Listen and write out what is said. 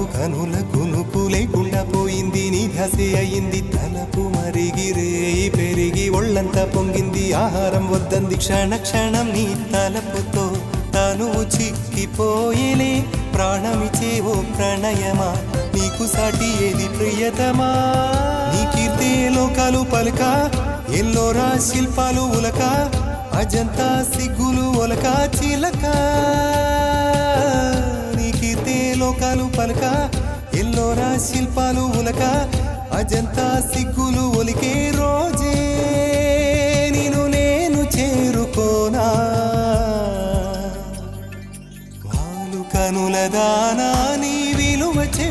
నీకు కనుల కునుకు లేకుండా పోయింది, నీ ధ్యాసే అయింది తలపు మరిగిరేయి పెరిగి ఒళ్ళంతా పొంగింది, ఆహారం వద్దంది క్షణ క్షణం నీ తలపుతో తనువు చిక్కిపోయేలే, ప్రాణమిచే ఓ ప్రణయమా నీకు సాటి ఏది ప్రియతమా, నీ కీర్తే లోకాలు పలక ఎల్లోరా శిల్పాలు ఉలక, అజంతా సిగ్గులు ఒలక చిలక, నీ కీర్తే లోకాలు పలక ఎల్లోరా శిల్పాలు ఉలక, అజంతా సిగ్గులు ఒలికే రోజే నిన్ను నేను చేరుకోనా, వాలు కనుల దానా నీవే